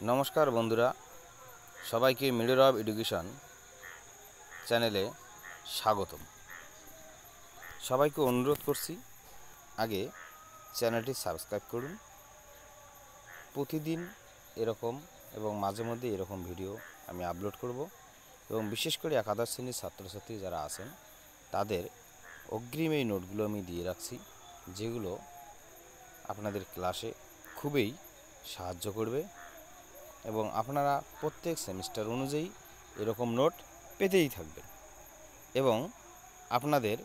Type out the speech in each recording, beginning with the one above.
नमस्कार बंधुरा सबाइके मिडर of education चैनेले स्वागतम। सबाइके अनुरोध करছি आगे चैनलटी सबस्क्राइब करुन। प्रतिदिन एरकम एवं माझे मध्य एरकम भिडियो आमी आपलोड करब एवं विशेष करे एकादश श्रेणीर छात्र छात्री जारा आছেন तादेर अग्रिम এই নোটগুলো আমি দিয়ে রাখছি, যেগুলো আপনাদের ক্লাসে খুবই সাহায্য করবে এবং আপনারা প্রত্যেক সেমিস্টার অনুযায়ী এরকম নোট পেতেই থাকবেন এবং আপনাদের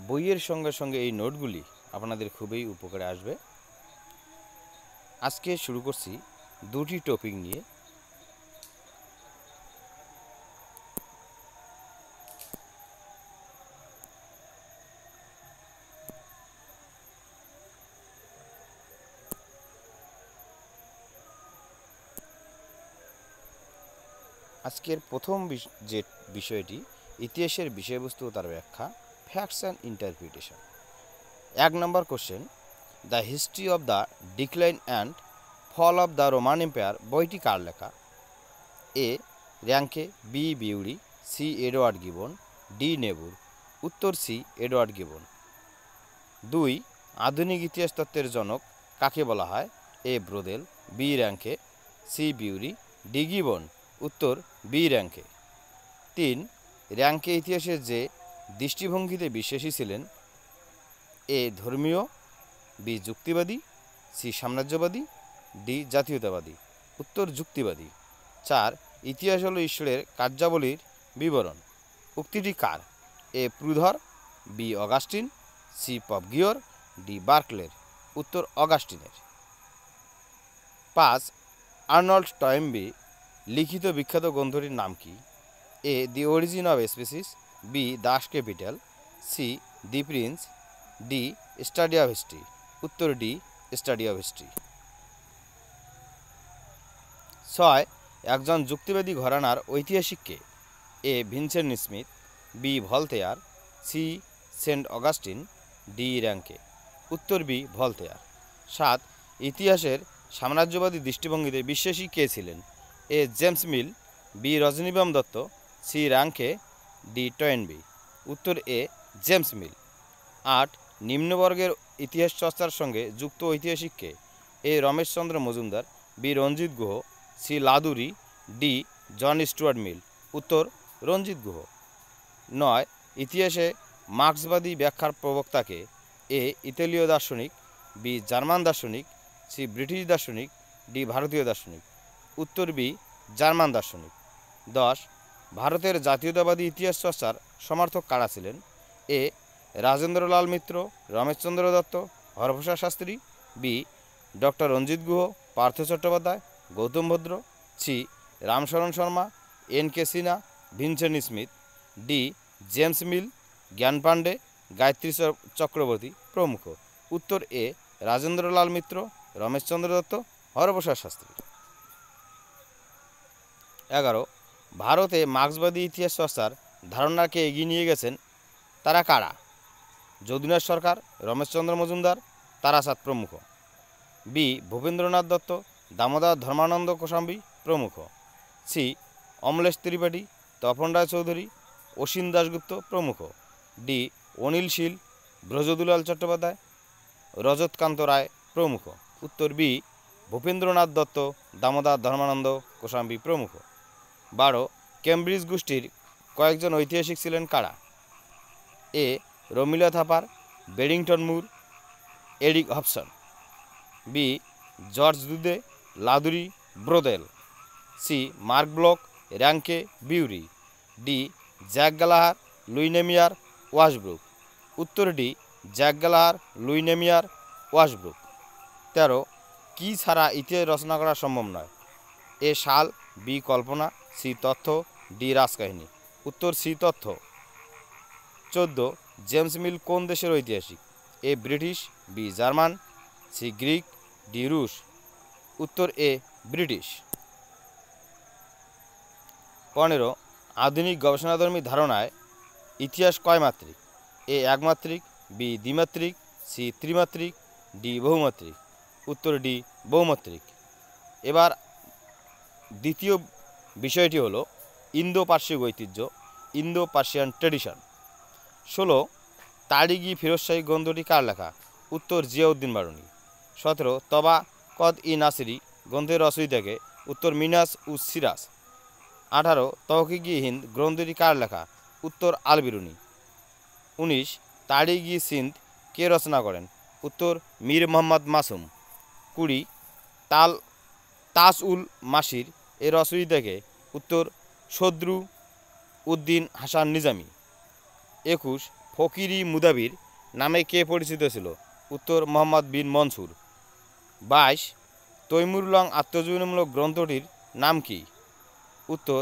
বইয়ের সঙ্গে সঙ্গে এই নোটগুলি আপনাদের খুবই উপকারে আসবে। আজকে শুরু করছি দুটি টপিক নিয়ে। আজকের প্রথম যে বিষয়টি ইতিহাসের বিষয়বস্তু ও তার ব্যাখ্যা, facts and interpretation. 1 number question, the history of the decline and fall of the Roman empire বইটি কার লেখা? A Ranke, B Bury, C Edward Gibbon, D Niebuhr. উত্তর সি এডওয়ার্ড গিবন। 2 আধুনিক ইতিহাস তত্ত্বের জনক কাকে বলা হয়? এ ব্রোদেল, বি র্যাঙ্কে, সি বিউরি, ডি গিবন। উত্তর বি র্যাঙ্কে। 3 র্যাঙ্কে ইতিহাসের যে দৃষ্টিভঙ্গিতে বিশ্বাসী ছিলেন? এ ধর্মীয়, বি যুক্তিবাদী, সি সাম্রাজ্যবাদী, ডি জাতীয়তাবাদী। উত্তর যুক্তিবাদী। 4 ইতিহাস হলো ঈশ্বরের কার্যাবলীর বিবরণ। উক্তিটি কার? এ প্রুধর, বি অগাস্টিন, সি পপগিওর, ডি বার্কলের। উত্তর অগাস্টিনের। 5 আর্নল্ড টয়েনবি লিখিত বিখ্যাত গ্রন্থটির নাম কি? A the origin of species, B Das Kapital, C the prince, D study of history. উত্তর ডি স্টাডি অফ হিস্ট্রি। 6 একজন যুক্তিবাদী ঘরানার ঐতিহাসিক কে? A Vincent Smith, B Voltaire, C Saint Augustine, D Ranke. উত্তর বি ভলতেয়ার। 7 ইতিহাসের সাম্রাজ্যবাদী দৃষ্টিভঙ্গিতে বিশ্বাসী কে ছিলেন? এ জেমস মিল, বি রজনীবাম Dutt, C Ranke, D Toynbee. উত্তর এ জেমস মিল। 8 নিম্নবর্গের ইতিহাস চর্চার সঙ্গে যুক্ত ঐতিহাসিক কে? এ রমেশচন্দ্র মজুমদার, বি রঞ্জিত গুহ, সি লাদুরি, ডি জন স্টুয়ার্ট মিল। উত্তর রঞ্জিত গুহ। 9 ইতিহাসে মার্ক্সবাদী ব্যাখ্যার প্রবক্তাকে? এ ইতালীয় দার্শনিক, বি জার্মান দার্শনিক, সি ব্রিটিশ দার্শনিক, ডি ভারতীয় দার্শনিক। উত্তর বি জার্মান দার্শনিক। 10 ভারতের জাতীয়তাবাদী ইতিহাস চর্চার সমর্থক কারা ছিলেন? A Rajendralal Mitra, Rameshchandra Dutt, Haraprasad Shastri, B doctor Ranajit Guha, Partha Chattopadhyay, Gautam Bhadra, C Ramsharan Sharma, N K Sinha, Vincent Smith, D James Mill, Gyan Pandey, Gayatri Chakraborty প্রমুখ। উত্তর এ রাজেন্দ্রলাল মিত্র, রমেশচন্দ্র দত্ত, হরপ্রসাদ শাস্ত্রী। 11 ভারতে মার্ক্সবাদী ইতিহাস চর্চার ধারণাকে এগিয়ে নিয়ে গেছেন তারা কারা? যদুনাথ সরকার, রমেশচন্দ্র মজুমদার, তারাচাঁদ প্রমুখ। বি ভূপেন্দ্রনাথ দত্ত, দামোদর ধর্মানন্দ কোসাম্বী প্রমুখ। সি অমলেশ ত্রিপাঠী, তপন রায় চৌধুরী, অসীম দাশগুপ্ত প্রমুখ। ডি অনিল শীল, ব্রজদুলাল চট্টোপাধ্যায়, রজতকান্ত রায় প্রমুখ। উত্তর বি ভূপেন্দ্রনাথ দত্ত, দামোদর ধর্মানন্দ কোসাম্বী প্রমুখ। 12 কেমব্রিজ গোষ্ঠীর কয়েকজন ঐতিহাসিক ছিলেন কারা? A Romila Thapar, Barrington Moore, Eric Hobsbawm, B George Duby, Ladurie, Braudel, C Marc Bloch, Ranke, Bury, D Jack Gallagher, Louis Namier, Washbrook. উত্তর D Jack Gallagher, Louis Namier, ওয়াশব্রুক। 13 কি ছাড়া ইতিহাস রচনা করা সম্ভব নয়? এ সাল, বি কল্পনা, সি তথ্য, ডি রাজকাহিনী। উত্তর সি তথ্য। 14 জেমস মিল কোন দেশের ঐতিহাসিক? A British, B German, C Greek, D রুশ। উত্তর এ ব্রিটিশ। 15 আধুনিক গবেষণাধর্মী ধারণায় ইতিহাস কয় মাত্রিক? এ একমাত্রিক, বি দ্বিমাত্রিক, সি ত্রিমাত্রিক, ডি বহুমাত্রিক। উত্তর ডি বহুমাত্রিক। এবার দ্বিতীয় বিষয়টি হলো ইন্দো পার্শ্বিক ঐতিহ্য, ইন্দো পার্সিয়ান ট্রেডিশন। 16 তারিগি ফিরোজশাহী গ্রন্থটি কার লেখা? উত্তর জিয়াউদ্দিন বারুনি। 17 তবা কদ ই নাসিরি গ্রন্থের রচয়িতাকে? উত্তর মিনাস উস সিরাজ। 18 তহকিকি হিন্দ গ্রন্থটি কার লেখা? উত্তর আল বিরুনি। 19 তারিগি সিন্ধ কে রচনা করেন? উত্তর মীর মোহাম্মদ মাসুম। 20 তাস উল মাসির এর রচয়িতাকে? উত্তর সদরু উদ্দিন হাসান নিজামী। 21 ফকিরি মুদাবির নামে কে পরিচিত ছিল? উত্তর মোহাম্মদ বিন মনসুর। 22 তৈমুরলং আত্মজীবনীমূলক গ্রন্থটির নাম কি? উত্তর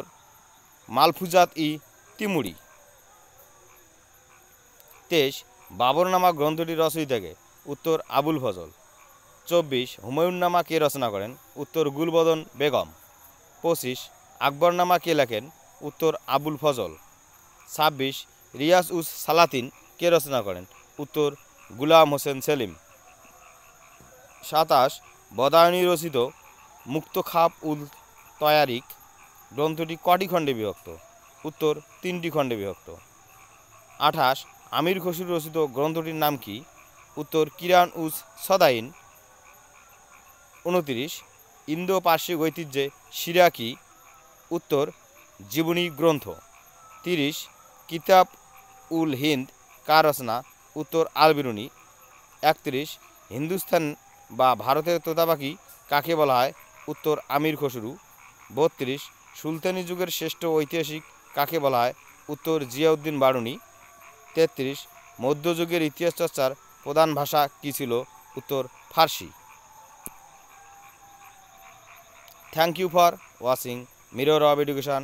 মালফুজাত ই তিমুরি। 23 বাবরনামা গ্রন্থটির রচয়িতাকে? উত্তর আবুল ফজল। 24 হুমায়ুন্নামা কে রচনা করেন? উত্তর গুলবদন বেগম। 25 আকবরনামা কে লেখেন? উত্তর আবুল ফজল। 26 রিয়াজ উস সালাতিন কে রচনা করেন? উত্তর গুলাম হোসেন সেলিম। 27 বদায়নী রচিত মুক্তখাপ উল তয়ারিক গ্রন্থটি কটি খণ্ডে বিভক্ত? উত্তর 3টি খণ্ডে বিভক্ত। 28 আমির খসরু রচিত গ্রন্থটির নাম কি? উত্তর কিরান উস সদাইন। 29 ইন্দো পার্শ্বিক ঐতিহ্যে সিরা কি? উত্তর জীবনী গ্রন্থ। 30 কিতাব উল হিন্দ কার রচনা? উত্তর আল বিরুনি। 31 হিন্দুস্তান বা ভারতের তোতাপাখি কাকে বলা হয়? উত্তর আমির খসরু। 32 সুলতানি যুগের শ্রেষ্ঠ ঐতিহাসিক কাকে বলা হয়? উত্তর জিয়াউদ্দিন বারুনি। 33 মধ্যযুগের ইতিহাস চর্চার প্রধান ভাষা কী ছিল? উত্তর Farsi. Thank you for watching mirror of education.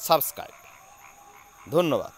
Subscribe. ধন্যবাদ।